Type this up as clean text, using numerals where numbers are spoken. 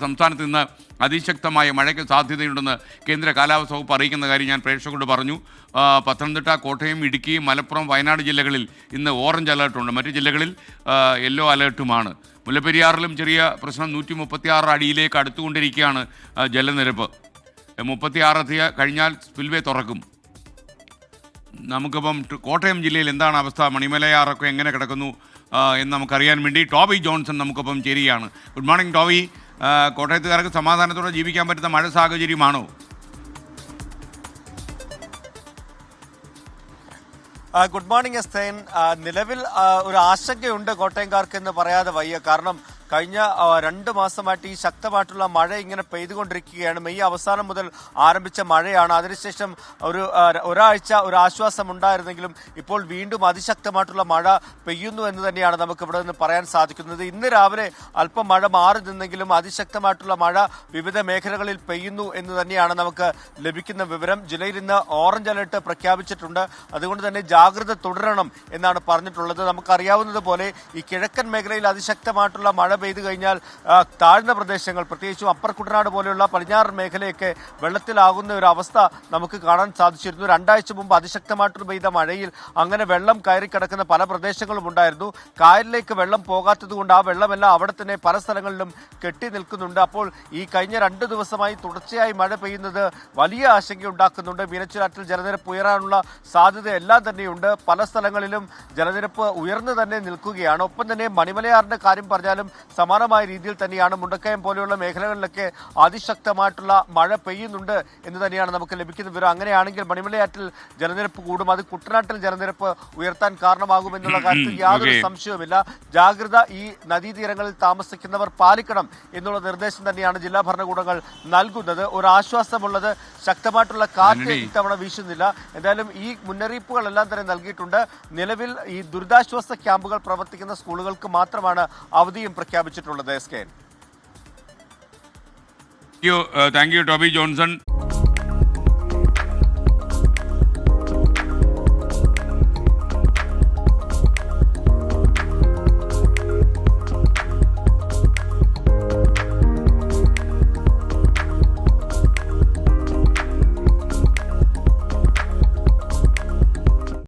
സംസ്ഥാനത്ത് ഇന്ന് അതിശക്തമായ മഴയ്ക്ക് സാധ്യതയുണ്ടെന്ന് കേന്ദ്ര കാലാവസ്ഥ വകുപ്പ് അറിയിക്കുന്ന കാര്യം ഞാൻ പ്രേക്ഷകരോട് പറഞ്ഞു. പത്തനംതിട്ട, കോട്ടയം, ഇടുക്കി, മലപ്പുറം, വയനാട് ജില്ലകളിൽ ഇന്ന് ഓറഞ്ച് അലേർട്ടുണ്ട്. മറ്റ് ജില്ലകളിൽ യെല്ലോ അലേർട്ടുമാണ്. മുല്ലപ്പെരിയാറിലും ചെറിയ പ്രശ്നം 136 അടിയിലേക്ക് അടുത്തുകൊണ്ടിരിക്കുകയാണ് ജലനിരപ്പ്. 36 കഴിഞ്ഞാൽ സ്പിൽവേ തുറക്കും. നമുക്കിപ്പം കോട്ടയം ജില്ലയിൽ എന്താണ് അവസ്ഥ, മണിമലയാറൊക്കെ എങ്ങനെ കിടക്കുന്നു എന്ന് നമുക്കറിയാൻ വേണ്ടി ടോബി ജോൺസൺ നമുക്കൊപ്പം ചേരുകയാണ്. Good morning Toby. കോട്ടയത്തുകാർക്ക് സമാധാനത്തോടെ ജീവിക്കാൻ പറ്റുന്ന മഴ സാഹചര്യമാണോ? Good morning എസ്തൈൻ. നിലവിൽ ഒരു ആശങ്കയുണ്ട് കോട്ടയംകാർക്ക് എന്ന് പറയാതെ വയ്യ. കാരണം കഴിഞ്ഞ 2 മാസമായിട്ട് ഈ ശക്തമായിട്ടുള്ള മഴ ഇങ്ങനെ പെയ്തുകൊണ്ടിരിക്കുകയാണ്. മെയ് അവസാനം മുതൽ ആരംഭിച്ച മഴയാണ്. അതിനുശേഷം ഒരാഴ്ച ഒരു ആശ്വാസം ഉണ്ടായിരുന്നെങ്കിലും ഇപ്പോൾ വീണ്ടും അതിശക്തമായിട്ടുള്ള മഴ പെയ്യുന്നു എന്ന് തന്നെയാണ് നമുക്ക് ഇവിടെ നിന്ന് പറയാൻ സാധിക്കുന്നത്. ഇന്ന് രാവിലെ അല്പം മഴ മാറി നിന്നെങ്കിലും അതിശക്തമായിട്ടുള്ള മഴ വിവിധ മേഖലകളിൽ പെയ്യുന്നു എന്ന് തന്നെയാണ് നമുക്ക് ലഭിക്കുന്ന വിവരം. ജില്ലയിൽ ഇന്ന് ഓറഞ്ച് അലർട്ട് പ്രഖ്യാപിച്ചിട്ടുണ്ട്. അതുകൊണ്ട് തന്നെ ജാഗ്രത തുടരണം എന്നാണ് പറഞ്ഞിട്ടുള്ളത്. നമുക്കറിയാവുന്നതുപോലെ ഈ കിഴക്കൻ മേഖലയിൽ അതിശക്തമായിട്ടുള്ള മഴ പെയ്തു കഴിഞ്ഞാൽ താഴ്ന്ന പ്രദേശങ്ങൾ, പ്രത്യേകിച്ചും അപ്പർ കുട്ടനാട് പോലെയുള്ള പടിഞ്ഞാറൻ മേഖലയൊക്കെ വെള്ളത്തിലാകുന്ന ഒരു അവസ്ഥ നമുക്ക് കാണാൻ സാധിച്ചിരുന്നു. 2 ആഴ്ച മുമ്പ് അതിശക്തമായിട്ട് പെയ്ത മഴയിൽ അങ്ങനെ വെള്ളം കയറി കിടക്കുന്ന പല പ്രദേശങ്ങളും ഉണ്ടായിരുന്നു. കായലിലേക്ക് വെള്ളം പോകാത്തത് കൊണ്ട് ആ വെള്ളമെല്ലാം അവിടെ തന്നെ പല സ്ഥലങ്ങളിലും കെട്ടി നിൽക്കുന്നുണ്ട്. അപ്പോൾ ഈ കഴിഞ്ഞ 2 ദിവസമായി തുടർച്ചയായി മഴ പെയ്യുന്നത് വലിയ ആശങ്കയുണ്ടാക്കുന്നുണ്ട്. മീനച്ചിലാറ്റിൽ ജലനിരപ്പ് ഉയരാനുള്ള സാധ്യത എല്ലാം തന്നെയുണ്ട്. പല സ്ഥലങ്ങളിലും ജലനിരപ്പ് ഉയർന്നു തന്നെ നിൽക്കുകയാണ്. ഒപ്പം തന്നെ മണിമലയാറിന്റെ കാര്യം പറഞ്ഞാലും സമാനമായ രീതിയിൽ തന്നെയാണ്. മുണ്ടക്കയം പോലെയുള്ള മേഖലകളിലൊക്കെ അതിശക്തമായിട്ടുള്ള മഴ പെയ്യുന്നുണ്ട് എന്ന് തന്നെയാണ് നമുക്ക് ലഭിക്കുന്ന വിവരം. അങ്ങനെയാണെങ്കിൽ മണിമലയാറ്റിൽ ജലനിരപ്പ് കൂടും. അത് കുട്ടനാട്ടിൽ ജലനിരപ്പ് ഉയർത്താൻ കാരണമാകുമെന്നുള്ള കാര്യത്തിൽ യാതൊരു സംശയവുമില്ല. ജാഗ്രത ഈ നദീതീരങ്ങളിൽ താമസിക്കുന്നവർ പാലിക്കണം എന്നുള്ള നിർദ്ദേശം തന്നെയാണ് ജില്ലാ ഭരണകൂടങ്ങൾ നൽകുന്നത്. ഒരു ആശ്വാസമുള്ളത് ശക്തമായിട്ടുള്ള കാറ്റ് ഇത്തവണ വീശുന്നില്ല. എന്തായാലും ഈ മുന്നറിയിപ്പുകളെല്ലാം തന്നെ നൽകിയിട്ടുണ്ട്. നിലവിൽ ഈ ദുരിതാശ്വാസ ക്യാമ്പുകൾ പ്രവർത്തിക്കുന്ന സ്കൂളുകൾക്ക് മാത്രമാണ് അവധിയും പ്രഖ്യാപിച്ചിട്ടുള്ളത്. Thank you Toby Johnson.